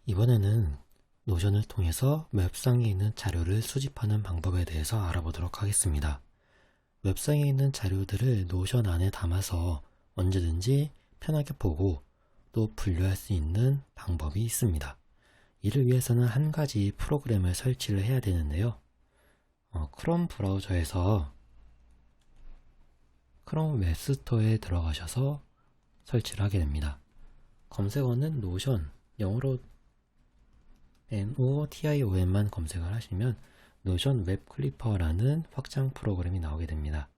이번에는 노션을 통해서 웹상에 있는 자료를 수집하는 방법에 대해서 알아보도록 하겠습니다. 웹상에 있는 자료들을 노션 안에 담아서 언제든지 편하게 보고 또 분류할 수 있는 방법이 있습니다. 이를 위해서는 한 가지 프로그램을 설치를 해야 되는데요. 크롬 브라우저에서 크롬 웹스토어에 들어가셔서 설치를 하게 됩니다. 검색어는 노션, 영어로 NOTION만 검색을 하시면 노션 웹 클리퍼라는 확장 프로그램이 나오게 됩니다.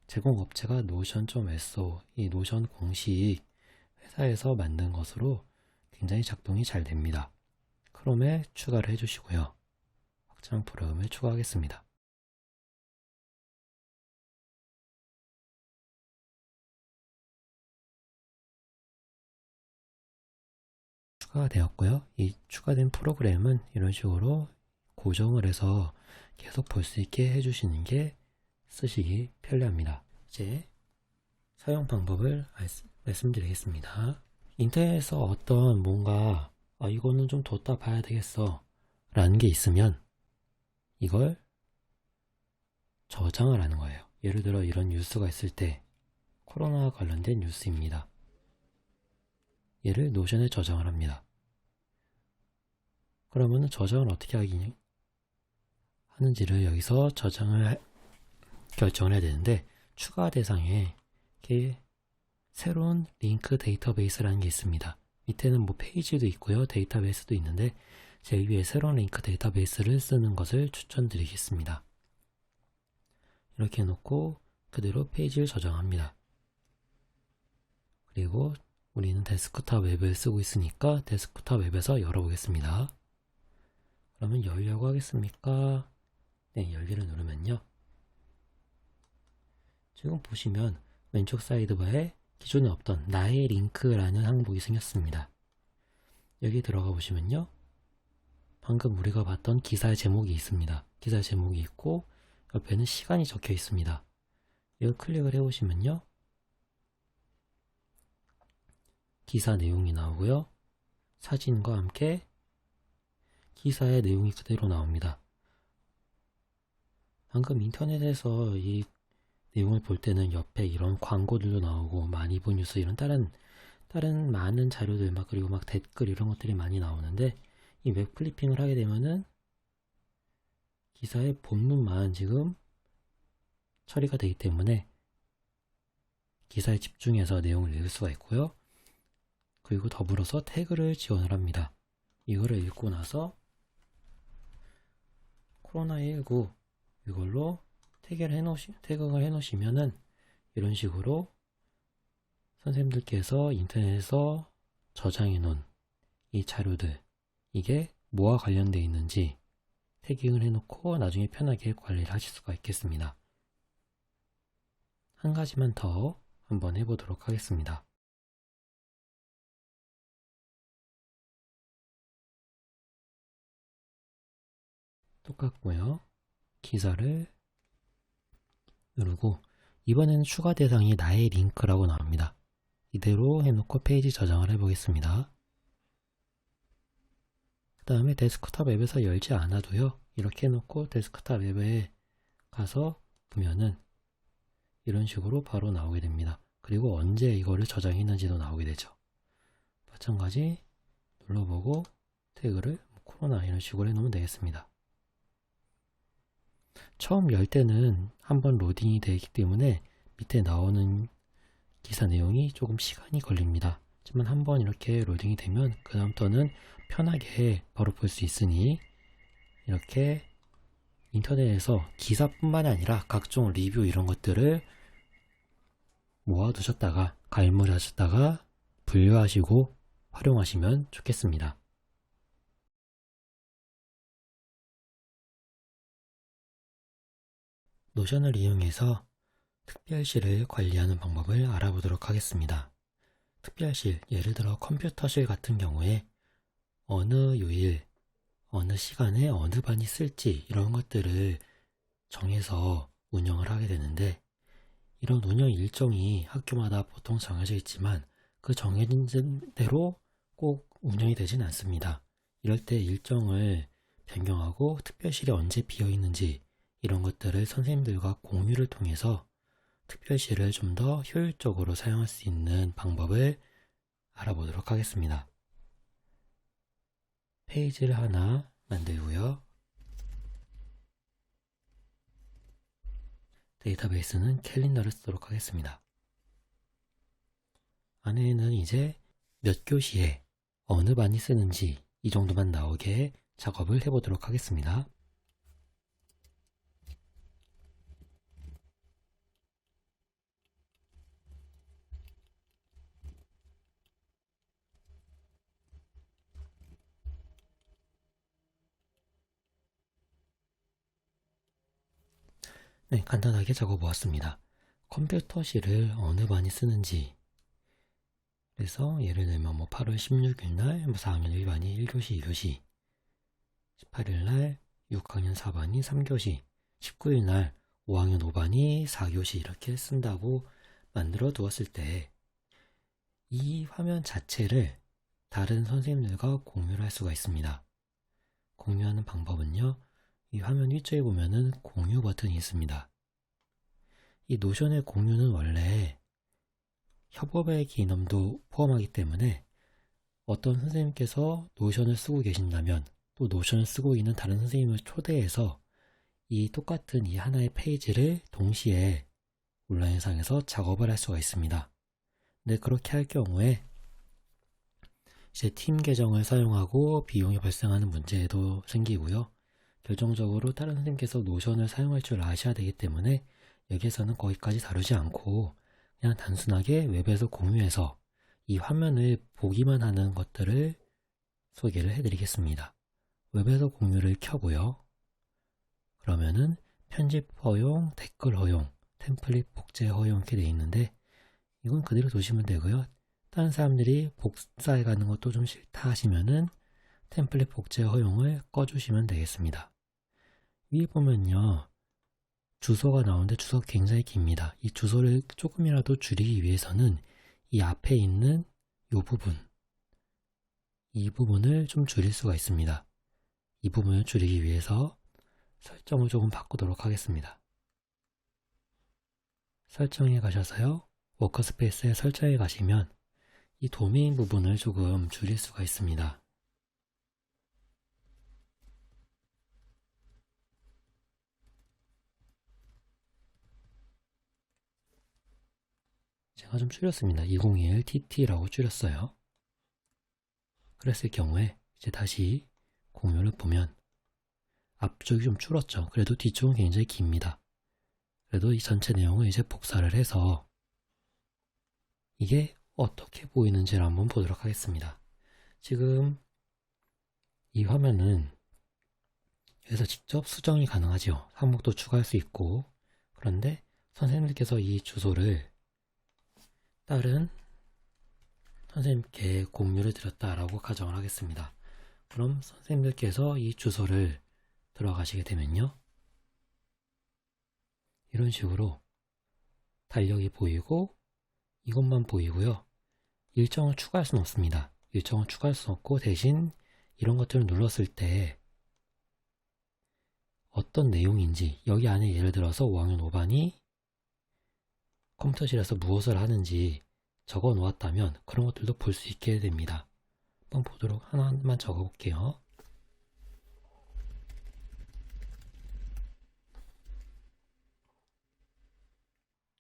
제공업체가 노션.so, 이 노션 공식 회사에서 만든 것으로 굉장히 작동이 잘 됩니다. 크롬에 추가를 해주시고요. 확장 프로그램을 추가하겠습니다. 추가가 되었고요. 이 추가된 프로그램은 이런 식으로 고정을 해서 계속 볼 수 있게 해주시는 게 쓰시기 편리합니다. 이제 사용 방법을 말씀드리겠습니다. 인터넷에서 어떤 뭔가 이거는 좀 뒀다 봐야 되겠어 라는 게 있으면 이걸 저장을 하는 거예요. 예를 들어 이런 뉴스가 있을 때 코로나와 관련된 뉴스입니다. 얘를 노션에 저장을 합니다. 그러면 저장을 어떻게 하는지를 여기서 결정을 해야 되는데, 추가 대상에 이렇게 새로운 링크 데이터베이스라는 게 있습니다. 밑에는 뭐 페이지도 있고요, 데이터베이스도 있는데 제일 위에 새로운 링크 데이터베이스를 쓰는 것을 추천드리겠습니다. 이렇게 해놓고 그대로 페이지를 저장합니다. 그리고 우리는 데스크탑 웹을 쓰고 있으니까 데스크탑 웹에서 열어보겠습니다. 그러면 열려고 하겠습니까? 네, 열기를 누르면요. 지금 보시면 왼쪽 사이드바에 기존에 없던 나의 링크라는 항목이 생겼습니다. 여기 들어가 보시면요. 방금 우리가 봤던 기사의 제목이 있습니다. 기사의 제목이 있고 옆에는 시간이 적혀 있습니다. 이걸 클릭을 해보시면요. 기사 내용이 나오고요. 사진과 함께 기사의 내용이 그대로 나옵니다. 방금 인터넷에서 이 내용을 볼 때는 옆에 이런 광고들도 나오고 마니보 뉴스 이런 다른 많은 자료들 그리고 댓글 이런 것들이 많이 나오는데, 이 웹 클리핑을 하게 되면은 기사의 본문만 지금 처리가 되기 때문에 기사에 집중해서 내용을 읽을 수가 있고요. 그리고 더불어서 태그를 지원을 합니다. 이거를 읽고 나서 코로나19 이걸로 태그를 해놓으시면은 이런 식으로 선생님들께서 인터넷에서 저장해 놓은 이 자료들, 이게 뭐와 관련되어 있는지 태깅을 해놓고 나중에 편하게 관리를 하실 수가 있겠습니다. 한 가지만 더 한번 해보도록 하겠습니다. 똑같고요. 기사를 누르고 이번에는 추가 대상이 나의 링크라고 나옵니다. 이대로 해놓고 페이지 저장을 해보겠습니다. 그 다음에 데스크탑 앱에서 열지 않아도요. 이렇게 해놓고 데스크탑 앱에 가서 보면은 이런 식으로 바로 나오게 됩니다. 그리고 언제 이거를 저장했는지도 나오게 되죠. 마찬가지 눌러보고 태그를 코로나 이런 식으로 해놓으면 되겠습니다. 처음 열 때는 한번 로딩이 되기 때문에 밑에 나오는 기사 내용이 조금 시간이 걸립니다. 하지만 한번 이렇게 로딩이 되면 그 다음부터는 편하게 바로 볼 수 있으니 이렇게 인터넷에서 기사뿐만 아니라 각종 리뷰 이런 것들을 모아두셨다가 가입하셨다가 분류하시고 활용하시면 좋겠습니다. 노션을 이용해서 특별실을 관리하는 방법을 알아보도록 하겠습니다. 특별실, 예를 들어 컴퓨터실 같은 경우에 어느 요일, 어느 시간에 어느 반이 쓸지 이런 것들을 정해서 운영을 하게 되는데, 이런 운영 일정이 학교마다 보통 정해져 있지만 그 정해진 대로 꼭 운영이 되진 않습니다. 이럴 때 일정을 변경하고 특별실이 언제 비어 있는지 이런 것들을 선생님들과 공유를 통해서 특별실을 좀 더 효율적으로 사용할 수 있는 방법을 알아보도록 하겠습니다. 페이지를 하나 만들고요. 데이터베이스는 캘린더를 쓰도록 하겠습니다. 안에는 이제 몇 교시에 어느 반이 쓰는지 이 정도만 나오게 작업을 해보도록 하겠습니다. 네, 간단하게 적어 보았습니다. 컴퓨터실을 어느 반이 쓰는지, 그래서 예를 들면 8월 16일 날 4학년 1반이 1교시 2교시, 18일 날 6학년 4반이 3교시, 19일 날 5학년 5반이 4교시 이렇게 쓴다고 만들어 두었을 때 이 화면 자체를 다른 선생님들과 공유를 할 수가 있습니다. 공유하는 방법은요, 이 화면 위쪽에 보면은 공유 버튼이 있습니다. 이 노션의 공유는 원래 협업의 기능도 포함하기 때문에 어떤 선생님께서 노션을 쓰고 계신다면 또 노션을 쓰고 있는 다른 선생님을 초대해서 이 똑같은 이 하나의 페이지를 동시에 온라인상에서 작업을 할 수가 있습니다. 근데 그렇게 할 경우에 이제 팀 계정을 사용하고 비용이 발생하는 문제도 생기고요. 결정적으로 다른 선생님께서 노션을 사용할 줄 아셔야 되기 때문에 여기에서는 거기까지 다루지 않고 그냥 단순하게 웹에서 공유해서 이 화면을 보기만 하는 것들을 소개를 해드리겠습니다. 웹에서 공유를 켜고요. 그러면은 편집 허용, 댓글 허용, 템플릿 복제 허용 이렇게 되어 있는데 이건 그대로 두시면 되고요. 다른 사람들이 복사해 가는 것도 좀 싫다 하시면은 템플릿 복제 허용을 꺼주시면 되겠습니다. 위에 보면요, 주소가 나오는데 주소가 굉장히 깁니다. 이 주소를 조금이라도 줄이기 위해서는 이 앞에 있는 이 부분을 좀 줄일 수가 있습니다. 이 부분을 줄이기 위해서 설정을 조금 바꾸도록 하겠습니다. 설정에 가셔서요, 워커스페이스에 설정에 가시면 이 도메인 부분을 조금 줄일 수가 있습니다. 제가 좀 줄였습니다. 2021TT라고 줄였어요. 그랬을 경우에 이제 다시 공유를 보면 앞쪽이 좀 줄었죠. 그래도 뒤쪽은 굉장히 깁니다. 그래도 이 전체 내용을 이제 복사를 해서 이게 어떻게 보이는지를 한번 보도록 하겠습니다. 지금 이 화면은 여기서 직접 수정이 가능하죠. 항목도 추가할 수 있고, 그런데 선생님들께서 이 주소를 다른 선생님께 공유를 드렸다라고 가정을 하겠습니다. 그럼 선생님들께서 이 주소를 들어가시게 되면요, 이런 식으로 달력이 보이고 이것만 보이고요. 일정을 추가할 수는 없습니다. 일정을 추가할 수는 없고 대신 이런 것들을 눌렀을 때 어떤 내용인지, 여기 안에 예를 들어서 5학년 5반이 컴퓨터실에서 무엇을 하는지 적어 놓았다면 그런 것들도 볼 수 있게 됩니다. 한번 보도록 하나만 적어 볼게요.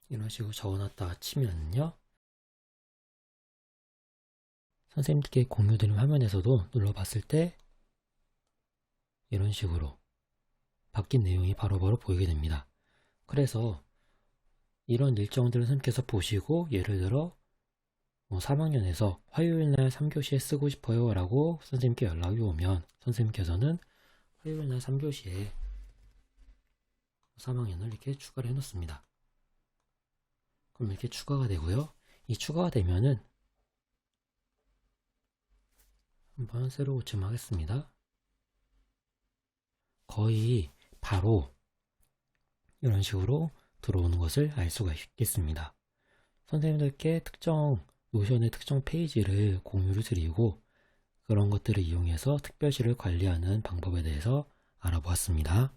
이런 식으로 적어놨다 치면요, 선생님께 공유드린 화면에서도 눌러봤을 때 이런 식으로 바뀐 내용이 바로바로 보이게 됩니다. 그래서 이런 일정들을 선생님께서 보시고 예를 들어 3학년에서 화요일날 3교시에 쓰고 싶어요 라고 선생님께 연락이 오면 선생님께서는 화요일날 3교시에 3학년을 이렇게 추가를 해 놓습니다. 그럼 이렇게 추가가 되고요. 이 추가가 되면은 한번 새로 고침하겠습니다. 거의 바로 이런 식으로 들어오는 것을 알 수가 있겠습니다. 선생님들께 노션의 특정 페이지를 공유를 드리고 그런 것들을 이용해서 특별시를 관리하는 방법에 대해서 알아보았습니다.